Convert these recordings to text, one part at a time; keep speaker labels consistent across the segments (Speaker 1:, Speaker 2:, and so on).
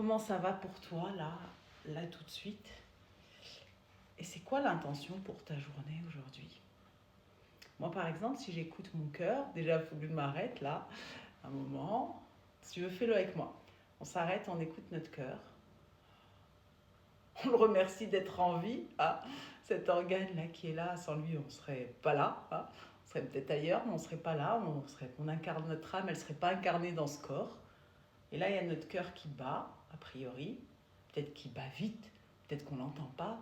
Speaker 1: Comment ça va pour toi, là tout de suite? Et c'est quoi l'intention pour ta journée aujourd'hui? Moi, par exemple, si j'écoute mon cœur, déjà, il faut que je m'arrête là, un moment. Si tu veux, fais-le avec moi. On s'arrête, on écoute notre cœur. On le remercie d'être en vie. Hein, cet organe-là qui est là, sans lui, on ne serait pas là. Hein, on serait peut-être ailleurs, mais on ne serait pas là. On incarne notre âme, elle ne serait pas incarnée dans ce corps. Et là, il y a notre cœur qui bat, a priori. Peut-être qu'il bat vite, peut-être qu'on ne l'entend pas,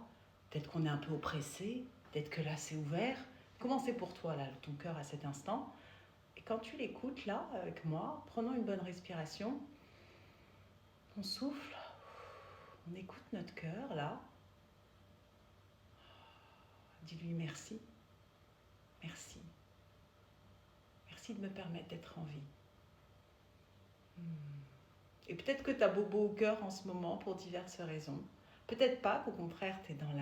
Speaker 1: peut-être qu'on est un peu oppressé, peut-être que là, c'est ouvert. Comment c'est pour toi, là, ton cœur à cet instant? Et quand tu l'écoutes, là, avec moi, prenons une bonne respiration. On souffle, on écoute notre cœur, là. Dis-lui merci. Merci. Merci de me permettre d'être en vie. Et peut-être que tu as bobo au cœur en ce moment pour diverses raisons. Peut-être pas, qu'au contraire, tu es dans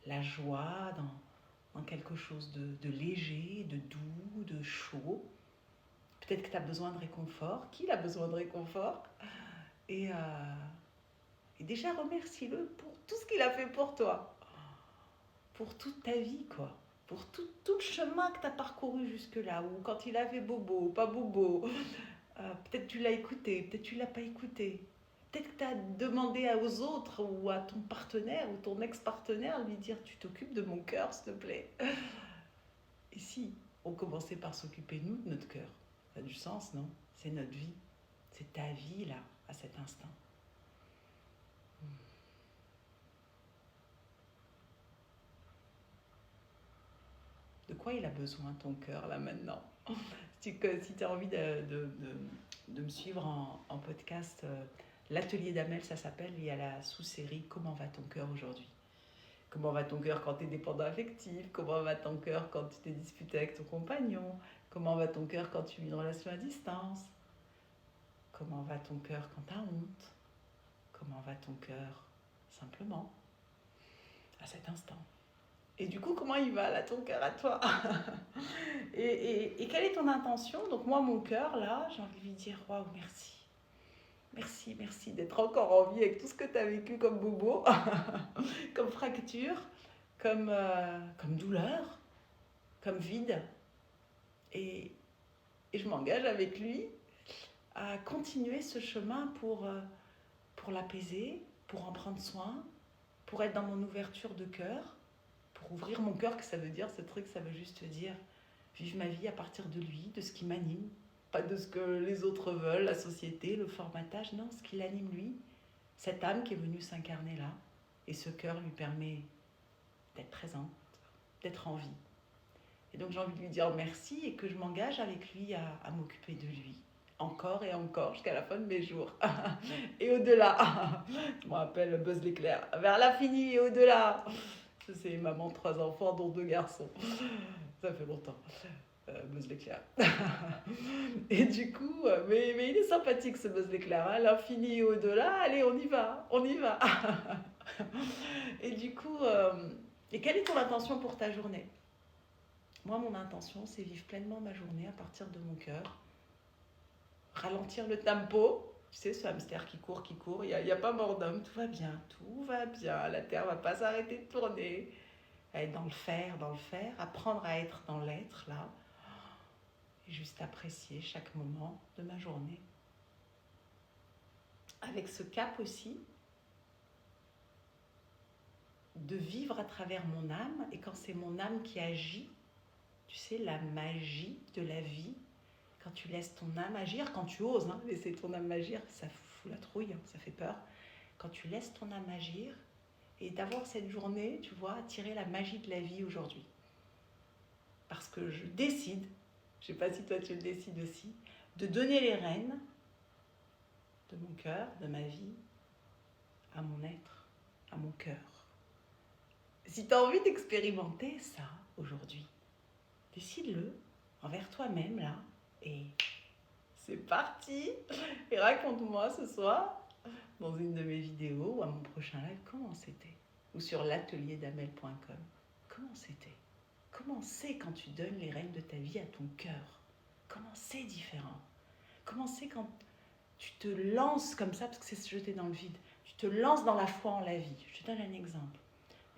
Speaker 1: la joie, dans quelque chose de léger, de doux, de chaud. Peut-être que tu as besoin de réconfort. Qui a besoin de réconfort? Et déjà, remercie-le pour tout ce qu'il a fait pour toi. Pour toute ta vie, quoi. Pour tout le chemin que tu as parcouru jusque-là. Ou quand il avait bobo, pas bobo. Peut-être tu l'as écouté, peut-être tu l'as pas écouté. Peut-être que tu as demandé aux autres ou à ton partenaire ou ton ex-partenaire de lui dire tu t'occupes de mon cœur, s'il te plaît. Et si on commençait par s'occuper, nous, de notre cœur? Ça a du sens, non? C'est notre vie. C'est ta vie, là, à cet instant. De quoi il a besoin, ton cœur, là, maintenant? Si tu as envie de me suivre en podcast, l'atelier d'Amel, ça s'appelle, il y a la sous-série Comment va ton cœur aujourd'hui? Comment va ton cœur quand tu es dépendant affectif? Comment va ton cœur quand tu t'es disputé avec ton compagnon? Comment va ton cœur quand tu vis une relation à distance? Comment va ton cœur quand tu as honte? Comment va ton cœur simplement à cet instant? Et du coup, comment il va là, ton cœur à toi? et quelle est ton intention? Donc moi, mon cœur, là, j'ai envie de lui dire, waouh, merci. Merci d'être encore en vie avec tout ce que tu as vécu comme bobo, comme fracture, comme douleur, comme vide. Et je m'engage avec lui à continuer ce chemin pour l'apaiser, pour en prendre soin, pour être dans mon ouverture de cœur, pour ouvrir mon cœur, que ça veut dire, ce truc, ça veut juste dire vivre ma vie à partir de lui, de ce qui m'anime, pas de ce que les autres veulent, la société, le formatage, non, ce qui l'anime lui, cette âme qui est venue s'incarner là, et ce cœur lui permet d'être présente, d'être en vie. Et donc j'ai envie de lui dire merci et que je m'engage avec lui à m'occuper de lui. Encore et encore jusqu'à la fin de mes jours. Et au-delà. Je me rappelle Buzz l'éclair. Vers l'infini et au-delà. C'est maman de 3 enfants, dont 2 garçons. Ça fait longtemps. Buzz l'éclair. Et du coup, mais il est sympathique ce Buzz l'éclair. Hein, l'infini et au-delà. Allez, on y va. On y va. Et du coup, et quelle est ton intention pour ta journée? Moi, mon intention, c'est vivre pleinement ma journée à partir de mon cœur. Ralentir le tempo. Tu sais, ce hamster qui court, il n'y a pas mort d'homme. Tout va bien, tout va bien. La Terre va pas s'arrêter de tourner. À être dans le faire, apprendre à être dans l'être, là. Et juste apprécier chaque moment de ma journée. Avec ce cap aussi, de vivre à travers mon âme. Et quand c'est mon âme qui agit, tu sais, la magie de la vie, quand tu laisses ton âme agir, quand tu oses laisser ton âme agir, ça fout la trouille, ça fait peur. Quand tu laisses ton âme agir, et d'avoir cette journée, tu vois, attirer la magie de la vie aujourd'hui. Parce que je décide, je ne sais pas si toi tu le décides aussi, de donner les rênes de mon cœur, de ma vie, à mon être, à mon cœur. Si tu as envie d'expérimenter ça aujourd'hui, décide-le envers toi-même là, et c'est parti. Et raconte-moi ce soir, dans une de mes vidéos ou à mon prochain live, comment c'était. Ou sur l'atelierDamel.com. Comment c'était? Comment c'est quand tu donnes les rênes de ta vie à ton cœur? Comment c'est différent? Comment c'est quand tu te lances comme ça, parce que c'est se jeter dans le vide. Tu te lances dans la foi en la vie. Je te donne un exemple.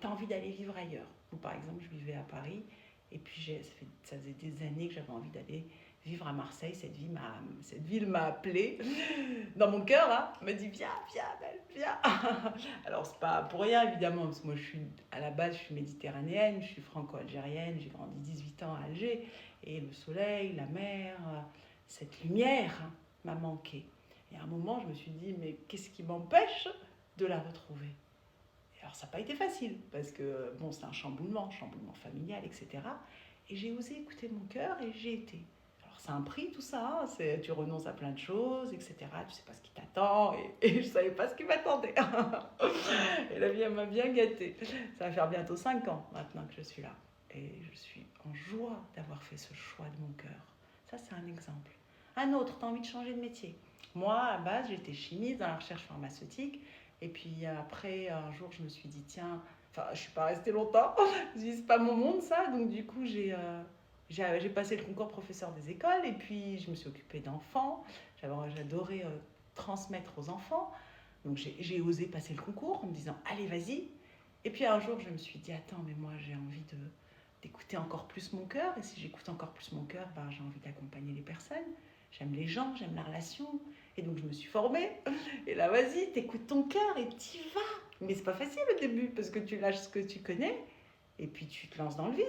Speaker 1: Tu as envie d'aller vivre ailleurs. Ou par exemple, je vivais à Paris, et puis ça faisait des années que j'avais envie d'aller vivre à Marseille. Cette ville m'a appelée dans mon cœur, hein, m'a dit viens, viens, Belle, viens. Alors c'est pas pour rien évidemment, parce que moi à la base je suis méditerranéenne, je suis franco-algérienne, j'ai grandi 18 ans à Alger, et le soleil, la mer, cette lumière m'a manqué. Et à un moment je me suis dit mais qu'est-ce qui m'empêche de la retrouver? Alors ça n'a pas été facile, parce que bon, c'est un chamboulement familial, etc. Et j'ai osé écouter mon cœur et j'ai été. Alors c'est un prix tout ça, hein, tu renonces à plein de choses, etc. Tu sais pas ce qui t'attend, et je savais pas ce qui m'attendait. Et la vie elle m'a bien gâtée. Ça va faire bientôt 5 ans maintenant que je suis là. Et je suis en joie d'avoir fait ce choix de mon cœur. Ça c'est un exemple. Un autre, tu as envie de changer de métier. Moi, à la base, j'étais chimiste dans la recherche pharmaceutique. Et puis après, un jour, je me suis dit, tiens, enfin, je ne suis pas restée longtemps. Je me suis dit, c'est pas mon monde, ça. Donc, du coup, j'ai passé le concours professeur des écoles. Et puis, je me suis occupée d'enfants. J'adorais transmettre aux enfants. Donc, j'ai osé passer le concours en me disant, allez, vas-y. Et puis, un jour, je me suis dit, attends, mais moi, j'ai envie d'écouter encore plus mon cœur. Et si j'écoute encore plus mon cœur, ben, j'ai envie d'accompagner les personnes. J'aime les gens, j'aime la relation. Et donc, je me suis formée. Et là, vas-y, t'écoutes ton cœur et t'y vas. Mais c'est pas facile au début, parce que tu lâches ce que tu connais. Et puis, tu te lances dans le vide.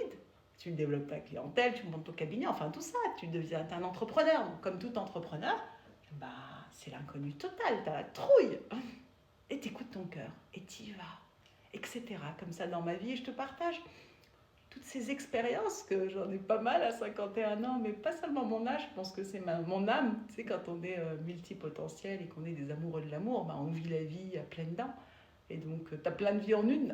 Speaker 1: Tu développes ta clientèle, tu montes ton cabinet, enfin tout ça. T'es un entrepreneur. Donc, comme tout entrepreneur, bah, c'est l'inconnu total. T'as la trouille. Et t'écoutes ton cœur. Et t'y vas. Etc. Comme ça, dans ma vie, je te partage toutes ces expériences, que j'en ai pas mal à 51 ans, mais pas seulement mon âge, je pense que c'est mon âme. Tu sais, quand on est multipotentiel et qu'on est des amoureux de l'amour, bah, on vit la vie à pleines dents. Et donc, tu as plein de vies en une.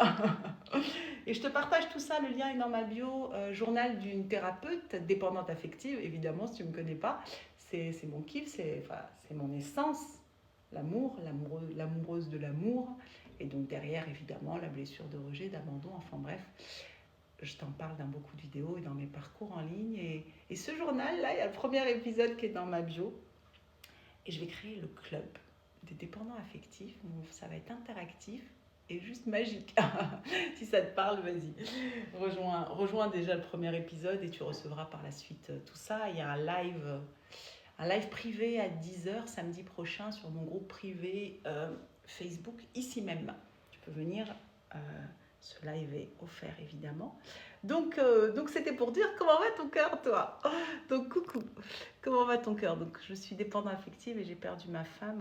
Speaker 1: Et je te partage tout ça, le lien est dans ma bio, journal d'une thérapeute dépendante affective, évidemment, si tu ne me connais pas. C'est mon kiff, c'est mon essence, l'amour, l'amoureuse de l'amour. Et donc derrière, évidemment, la blessure de rejet, d'abandon, enfin bref. Je t'en parle dans beaucoup de vidéos et dans mes parcours en ligne. Et ce journal-là, il y a le premier épisode qui est dans ma bio. Et je vais créer le club des dépendants affectifs. Donc ça va être interactif et juste magique. Si ça te parle, vas-y. Rejoins déjà le premier épisode et tu recevras par la suite tout ça. Il y a un live privé à 10h samedi prochain sur mon groupe privé Facebook, ici même. Tu peux venir... ce live est offert évidemment. Donc c'était pour dire comment va ton cœur, toi. Donc coucou, comment va ton cœur? Donc je suis dépendante affective et j'ai perdu ma femme.